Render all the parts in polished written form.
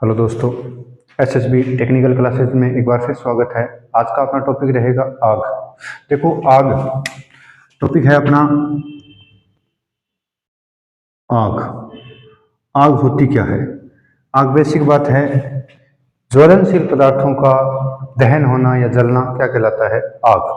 Hello दोस्तों, SSB technical classes में एक बार फिर स्वागत है। आज का अपना टॉपिक रहेगा आग। देखो, आग टॉपिक है अपना। आग आग होती क्या है? आग बेसिक बात है, ज्वलनशील पदार्थों का दहन होना या जलना क्या कहलाता है? आग।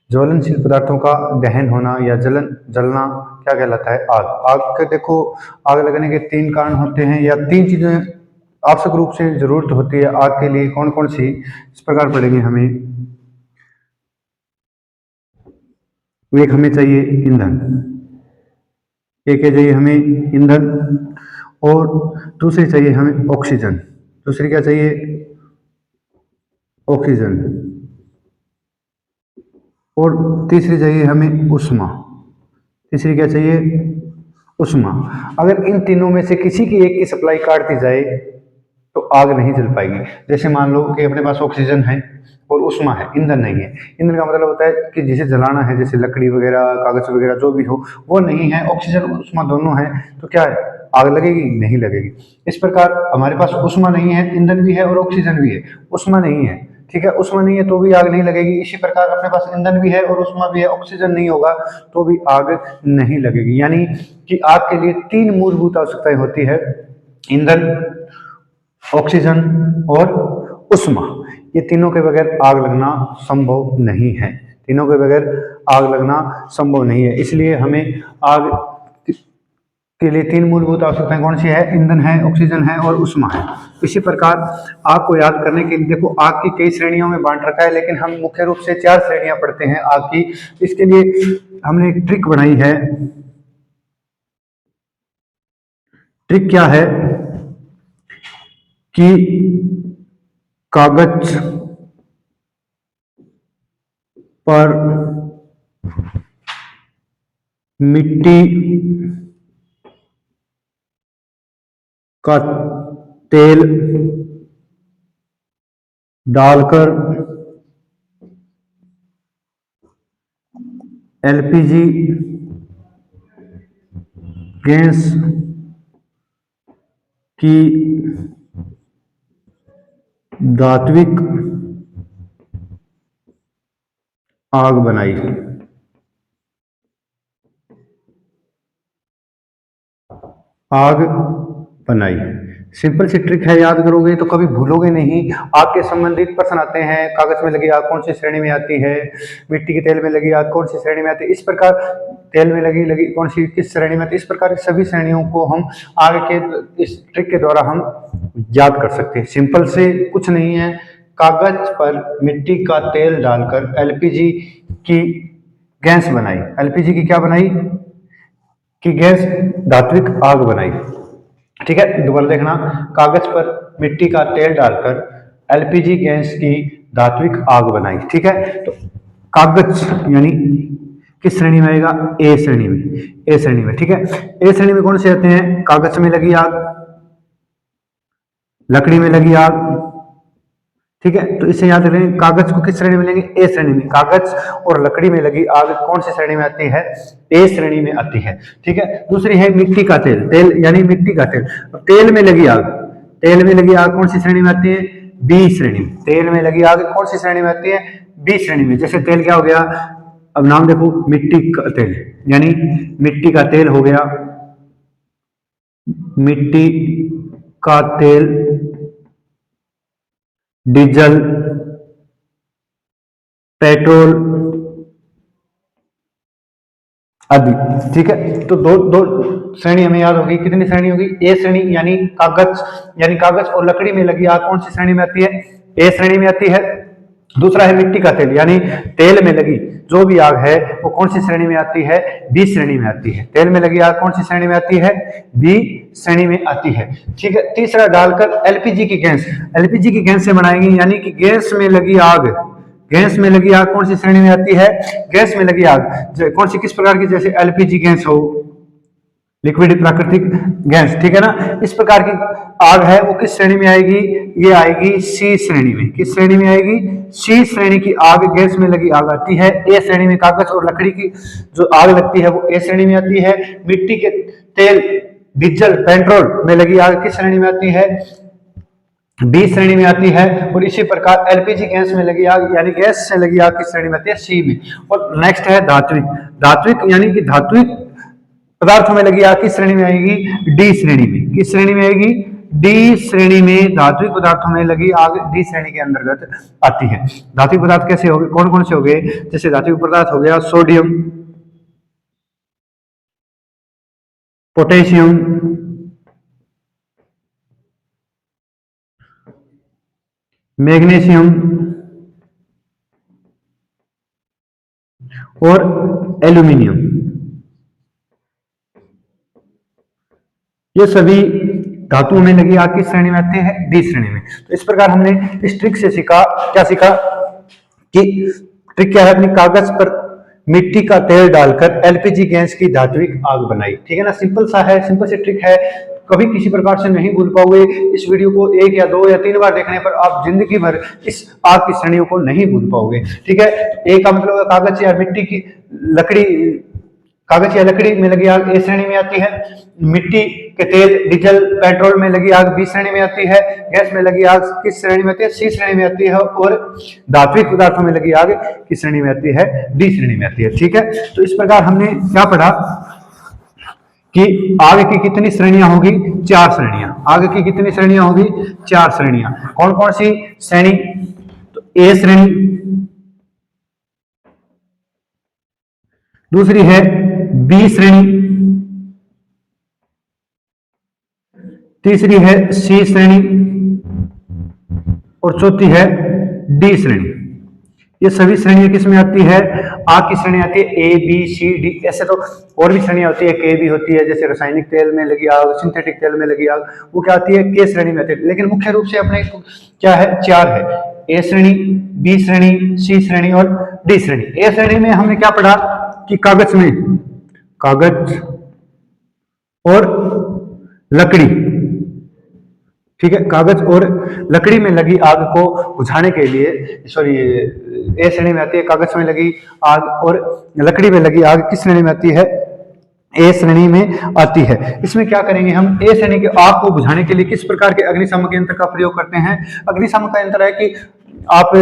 ज्वलनशील पदार्थों का दहन होना या जलना क्या कहलाता है? आग। आग के देखो, आग लगने के तीन कारण होते हैं या तीन चीजें आवश्यक रूप से जरूरत होती है आग के लिए। कौन कौन सी? इस प्रकार पड़ेंगे हमें। एक हमें चाहिए ईंधन, एक है चाहिए हमें ईंधन, और दूसरी चाहिए हमें ऑक्सीजन। दूसरी क्या चाहिए? ऑक्सीजन। और तीसरी चाहिए हमें उष्मा। तीसरी क्या चाहिए? उष्मा। अगर इन तीनों में से किसी की एक की सप्लाई काट दी जाए तो आग नहीं जल पाएगी। जैसे मान लो कि अपने पास ऑक्सीजन है और उष्मा है, ईंधन नहीं है। ईंधन का मतलब होता है कि जिसे जलाना है, जैसे लकड़ी वगैरह, कागज वगैरह जो भी हो, वो नहीं है। ऑक्सीजन और उष्मा दोनों है, तो क्या है? आग लगेगी? नहीं लगेगी। इस प्रकार हमारे पास उष्मा नहीं है, ईंधन भी है और ऑक्सीजन भी है, उष्मा नहीं है। ठीक है, उष्मा नहीं है तो भी आग नहीं लगेगी। इसी प्रकार अपने पास ईंधन भी है और उष्मा भी है, ऑक्सीजन नहीं होगा तो भी आग नहीं लगेगी। यानी कि आग के लिए तीन मूलभूत आवश्यकताएं होती है: ईंधन, ऑक्सीजन और उष्मा। ये तीनों के बगैर आग लगना संभव नहीं है। तीनों के बगैर आग लगना संभव नहीं है। इसलिए हमें आग के लिए तीन मूलभूत आवश्यकताएं कौन सी है? ईंधन है, ऑक्सीजन है और उष्मा है। इसी प्रकार आग को याद करने के लिए देखो, आग की कई श्रेणियों में बांट रखा है, लेकिन हम मुख्य रूप से चार श्रेणियां पढ़ते हैं आग की। इसके लिए हमने एक ट्रिक बनाई है। ट्रिक क्या है कि कागज पर मिट्टी का तेल डालकर एलपीजी गैस की धात्विक आग बनाई। आग बनाई। सिंपल सी ट्रिक है, याद करोगे तो कभी भूलोगे नहीं। आग के संबंधित प्रश्न आते हैं। कागज में लगी आग कौन सी श्रेणी में आती है? मिट्टी के तेल में लगी आग कौन सी श्रेणी में आती है? इस प्रकार तेल में लगी लगी कौन सी किस श्रेणी में आती है? इस प्रकार की सभी श्रेणियों को हम आग के इस ट्रिक के द्वारा हम याद कर सकते हैं। सिंपल से कुछ नहीं है, कागज पर मिट्टी का तेल डालकर एलपीजी की गैस बनाई। एलपीजी की क्या बनाई? कि गैस धात्विक आग बनाई। ठीक है, दोबारा देखना। कागज पर मिट्टी का तेल डालकर एलपीजी गैस की धात्विक आग बनाई। ठीक है, तो कागज यानी किस श्रेणी में आएगा? ए श्रेणी में। ए श्रेणी में। ठीक है, ए श्रेणी में कौन से आते हैं? कागज में लगी आग, लकड़ी में लगी आग। ठीक है, तो इसे याद रखें, कागज को किस श्रेणी में लेंगे? ए श्रेणी में। कागज और लकड़ी में लगी आग कौन सी श्रेणी में आती है? ए श्रेणी में आती है। ठीक है, दूसरी है मिट्टी का तेल। तेल यानी मिट्टी का तेल, तेल में लगी आग। तेल में लगी आग कौन सी श्रेणी में आती है? बी श्रेणी में। तेल में लगी आग कौन सी श्रेणी में आती है? बी श्रेणी में। जैसे तेल क्या हो गया? अब नाम देखो, मिट्टी का तेल, यानी मिट्टी का तेल हो गया। मिट्टी का तेल, डीजल, पेट्रोल आदि। ठीक है, तो दो दो श्रेणी हमें याद होगी। कितनी श्रेणी होगी? ए श्रेणी यानी कागज और लकड़ी में लगी आग कौन सी श्रेणी में आती है? ए श्रेणी में आती है। दूसरा है मिट्टी का तेल, यानी तेल में लगी जो भी आग है वो कौन सी श्रेणी में आती है? बी श्रेणी में आती है। तेल में लगी आग कौन सी श्रेणी में आती है? बी श्रेणी में आती है। ठीक है, तीसरा डालकर एलपीजी की गैस। एलपीजी की गैस से बनाएंगे, यानी कि गैस में लगी आग। गैस में लगी आग कौन सी श्रेणी में आती है? गैस में लगी आग कौन सी, किस प्रकार की? जैसे एलपीजी गैस हो, लिक्विड प्राकृतिक गैस। ठीक है ना, इस प्रकार की आग है वो किस श्रेणी में आएगी? ये आएगी सी श्रेणी में। किस श्रेणी में आएगी? सी श्रेणी की आग, गैस में लगी आग आती है ए श्रेणी में। कागज और लकड़ी की जो आग लगती है वो ए श्रेणी में आती है। मिट्टी के तेल, डीजल, पेट्रोल में लगी आग किस श्रेणी में आती है? बी श्रेणी में आती है। और इसी प्रकार एलपीजी गैस में लगी आग यानी गैस से लगी आग किस श्रेणी में आती है? सी में। और नेक्स्ट है धात्विक। धात्विक यानी कि धात्विक पदार्थों में लगी आग किस श्रेणी में आएगी? डी श्रेणी में। किस श्रेणी में आएगी? डी श्रेणी में धात्विक पदार्थों में लगी आग डी श्रेणी के अंतर्गत आती है। धात्विक पदार्थ कैसे हो गए? कौन कौन से हो गए? जैसे धात्विक पदार्थ हो गया सोडियम, पोटेशियम, मैग्नीशियम और एल्यूमिनियम। ये सभी धातुओं में लगी आग किस श्रेणी में आते हैं? डी श्रेणी में। तो इस प्रकार हमने इस ट्रिक से सीखा, क्या सीखा कि ट्रिक क्या है? अपनी कागज पर मिट्टी का तेल डालकर एलपीजी गैस की धात्विक आग बनाई। ठीक है ना, सिंपल सा है, सिंपल सी ट्रिक है, कभी किसी प्रकार से नहीं भूल पाओगे। इस वीडियो को 1 या 2 या 3 बार देखने पर आप जिंदगी भर इस आग की श्रेणियों को नहीं भूल पाओगे। ठीक है, एक का मतलब कागज या मिट्टी की लकड़ी, कागज या लकड़ी में लगी आग ए श्रेणी में आती है। मिट्टी के तेल, डीजल, पेट्रोल में लगी आग बी श्रेणी में आती है। गैस में लगी आग किस श्रेणी में आती है? सी श्रेणी में आती है। और धात्विक पदार्थों में लगी आग किस श्रेणी में आती है? डी श्रेणी में आती है। ठीक है, तो इस प्रकार हमने क्या पढ़ा कि आग की कितनी श्रेणियां होगी? 4 श्रेणियां। आग की कितनी श्रेणियां होगी? 4 श्रेणियां। कौन कौन सी श्रेणी? तो ए श्रेणी, दूसरी है बी श्रेणी, तीसरी है सी श्रेणी और चौथी है डी श्रेणी। ये सभी श्रेणियां किस में आती है? आग की श्रेणी आती है ए बी सी डी। ऐसे तो और भी श्रेणियां होती है, के भी होती है, जैसे रासायनिक तेल में लगी आग, सिंथेटिक तेल में लगी आग, वो क्या आती है? के श्रेणी में आती है। लेकिन मुख्य रूप से अपने क्या है? 4 है, ए श्रेणी, बी श्रेणी, सी श्रेणी और डी श्रेणी। ए श्रेणी में हमने क्या पढ़ा कि कागज में, कागज और लकड़ी, ठीक है, कागज और लकड़ी में लगी आग को बुझाने के लिए, सॉरी ए श्रेणी में आती है कागज में लगी आग, और लकड़ी में लगी आग किस श्रेणी में आती है? ए श्रेणी में आती है। इसमें क्या करेंगे हम? ए श्रेणी की आग को बुझाने के लिए किस प्रकार के अग्निशामक यंत्र का प्रयोग करते हैं? अग्निशामक का यंत्र है कि आप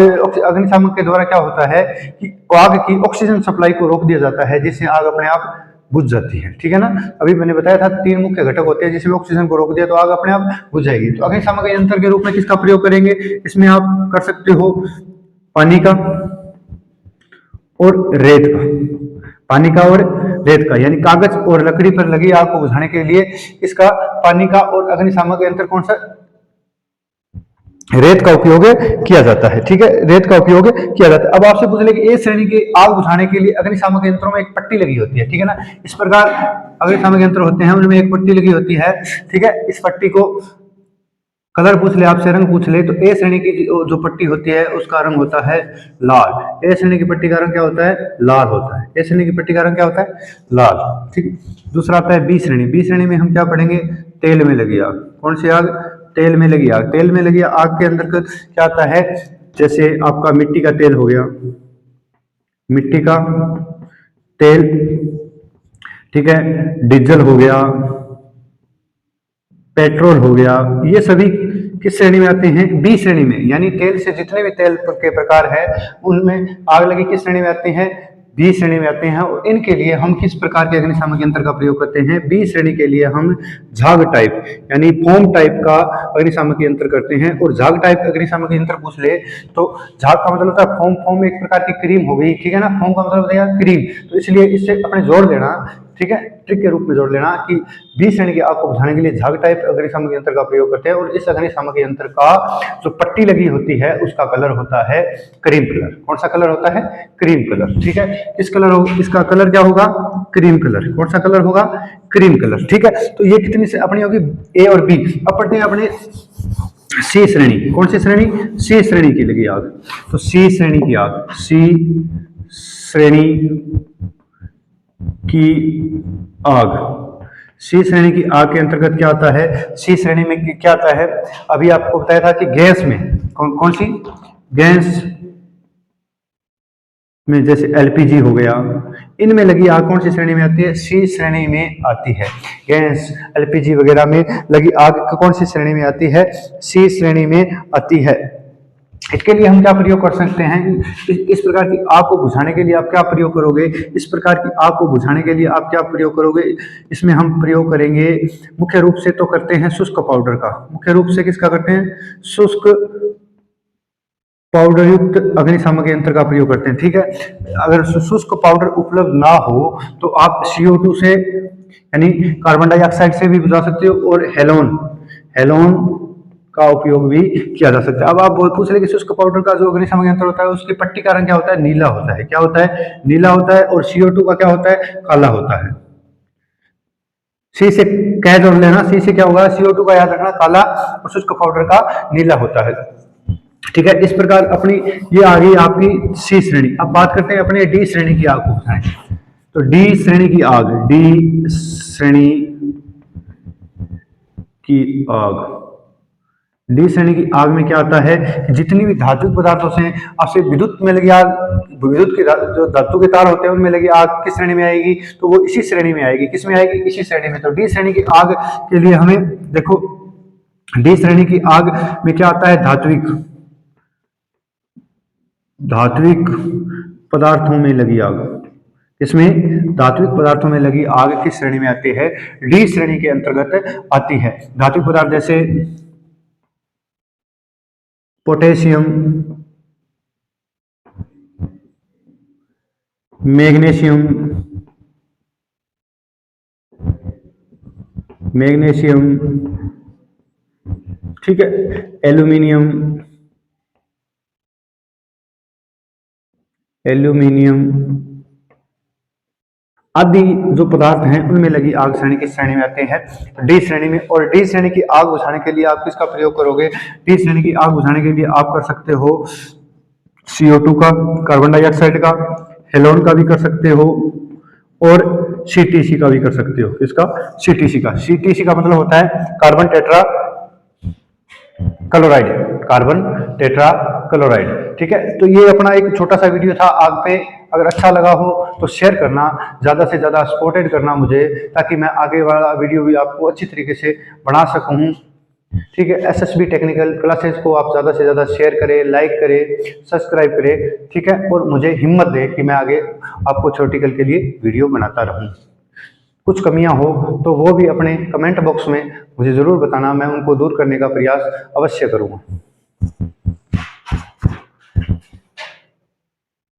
अग्निशामक के द्वारा क्या होता है कि आग की ऑक्सीजन सप्लाई को रोक दिया जाता है, जिससे आग अपने आप बुझ जाती है। ठीक है ना, अभी मैंने बताया था 3 मुख्य घटक होते हैं, जिसमें ऑक्सीजन को रोक दिया तो आग अपने आप बुझ जाएगी। तो अग्निशामक यंत्र के रूप में किसका प्रयोग करेंगे? इसमें आप कर सकते हो पानी का और रेत का। पानी का और रेत का, यानी कागज और लकड़ी पर लगी आग को बुझाने के लिए इसका पानी का और अग्निशामक यंत्र कौन सा? रेत का उपयोग किया जाता है। ठीक है, रेत का उपयोग किया जाता है। अब आपसे पूछ ले कि ए श्रेणी की आग बुझाने के लिए अग्निशामक यंत्रों में एक पट्टी लगी होती है। ठीक है ना, इस प्रकार अग्निशामक यंत्र होते हैं, उनमें एक पट्टी लगी होती है। ठीक है, इस पट्टी को कलर पूछ ले आपसे, रंग पूछ ले, तो ए श्रेणी की जो पट्टी होती है उसका रंग होता है लाल। ए श्रेणी की पट्टी का रंग क्या होता है? लाल होता है। ए श्रेणी की पट्टी का रंग क्या होता है? लाल। ठीक, दूसरा आता है बी श्रेणी। बी श्रेणी में हम क्या पढ़ेंगे? तेल में लगी आग। कौन सी आग? तेल में लगी आग। तेल में लगी आग के अंदर क्या आता है? जैसे आपका मिट्टी का तेल हो गया, मिट्टी का तेल, ठीक है, डीजल हो गया, पेट्रोल हो गया, ये सभी किस श्रेणी में आते हैं? बी श्रेणी में। यानी तेल से जितने भी तेल के प्रकार है उनमें आग लगी किस श्रेणी में आते हैं? बी श्रेणी में आते हैं। और इनके लिए हम किस प्रकार के अग्निशामक यंत्र का प्रयोग करते हैं? बी श्रेणी के लिए हम झाग टाइप यानी फोम टाइप का अग्निशामक यंत्र करते हैं। और झाग टाइप अग्निशामक यंत्र पूछ ले तो झाग का मतलब होता है फोम। फोम एक प्रकार की क्रीम हो गई। ठीक है ना, फोम का मतलब होता है क्रीम। तो इसलिए इससे अपने जोड़ देना, ठीक है, ट्रिक के रूप में जोड़ लेना कि बी श्रेणी की आग को बुझाने के लिए झाग टाइप अग्निशामक यंत्र का प्रयोग करते हैं। और इस अग्निशामक यंत्र का जो पट्टी लगी होती है उसका कलर होता है क्रीम कलर। कौन सा कलर होता है? Cream colour. ठीक है, इस कलर हो, इसका कलर क्या होगा? Cream colour. कौन सा कलर होगा? Cream colour. ठीक है, तो ये कितनी से अपनी होगी? ए और बी। अब पढ़ते हैं अपने सी श्रेणी। कौन सी श्रेणी? सी श्रेणी की लगी आग। तो सी श्रेणी की आग, सी श्रेणी की आग, सी श्रेणी की आग के अंतर्गत क्या आता है? सी श्रेणी में क्या आता है? अभी आपको बताया था कि गैस में कौन सी? गैस में जैसे एलपीजी हो गया, इनमें लगी आग कौन सी श्रेणी में आती है? सी श्रेणी में आती है। गैस, एलपीजी वगैरह में लगी आग कौन सी श्रेणी में आती है? सी श्रेणी में आती है। इसके लिए हम क्या प्रयोग कर सकते हैं? इस प्रकार की आग को बुझाने के लिए आप क्या प्रयोग करोगे? इस प्रकार की आग को बुझाने के लिए आप क्या प्रयोग करोगे? इसमें हम प्रयोग करेंगे, मुख्य रूप से तो करते हैं शुष्क पाउडर का। मुख्य रूप से किसका करते हैं? शुष्क पाउडर युक्त अग्निशामक यंत्र का प्रयोग करते हैं। ठीक है, अगर शुष्क पाउडर उपलब्ध ना हो तो आप CO2 से यानी कार्बन डाइऑक्साइड से भी बुझा सकते हो, और हेलोन का उपयोग भी किया जा सकता है। अब आप पूछ रहे कि शुष्क पाउडर का जो अग्निशामक यंत्र होता है उसकी पट्टी का रंग क्या होता है? नीला होता है। क्या होता है? नीला होता है। और CO2 का क्या होता है? काला होता है। सी से कह जोड़ लेना, सी से क्या होगा? CO2 का याद रखना काला, और शुष्क पाउडर का नीला होता है। ठीक है, इस प्रकार अपनी ये आ गई आपकी सी श्रेणी। अब बात करते हैं अपने डी श्रेणी की आग को बुझाएं। तो डी श्रेणी की आग, डी श्रेणी की आग, डी श्रेणी की आग में क्या आता है? जितनी भी धातु पदार्थों से आपसे विद्युत में लगी आग, विद्युत के जो धातु के तार होते हैं उनमें लगी आग किस श्रेणी में आएगी? तो वो इसी श्रेणी में आएगी। किस में आएगी? इसी श्रेणी में। तो डी श्रेणी की आग के लिए हमें देखो, डी श्रेणी की आग में क्या आता है? धात्विक पदार्थों में लगी आग। इसमें धात्विक पदार्थों में लगी आग किस श्रेणी में आती है? डी श्रेणी के अंतर्गत आती है। धात्विक पदार्थ जैसे पोटेशियम, मैग्नीशियम, ठीक है, एल्यूमिनियम आदि जो पदार्थ हैं उनमें लगी आग श्रेणी किस श्रेणी में आते हैं? डी श्रेणी में। और डी श्रेणी की आग बुझाने के लिए आप किसका प्रयोग करोगे? डी श्रेणी की आग बुझाने के लिए आप कर सकते हो CO2 का, कार्बन डाइऑक्साइड का, हेलोन का भी कर सकते हो, और CTC का भी कर सकते हो। इसका CTC का, CTC का मतलब होता है कार्बन टेट्रा क्लोराइड। ठीक है, तो ये अपना एक छोटा सा वीडियो था आग पे। अगर अच्छा लगा हो तो शेयर करना, ज़्यादा से ज़्यादा सपोर्टेड करना मुझे, ताकि मैं आगे वाला वीडियो भी आपको अच्छी तरीके से बना सकूँ। ठीक है, SSB टेक्निकल क्लासेस को आप ज़्यादा से ज़्यादा शेयर करें, लाइक करें, सब्सक्राइब करें। ठीक है, और मुझे हिम्मत दें कि मैं आगे आपको थ्योरेटिकल के लिए वीडियो बनाता रहूँ। कुछ कमियां हो तो वो भी अपने कमेंट बॉक्स में मुझे ज़रूर बताना, मैं उनको दूर करने का प्रयास अवश्य करूँगा।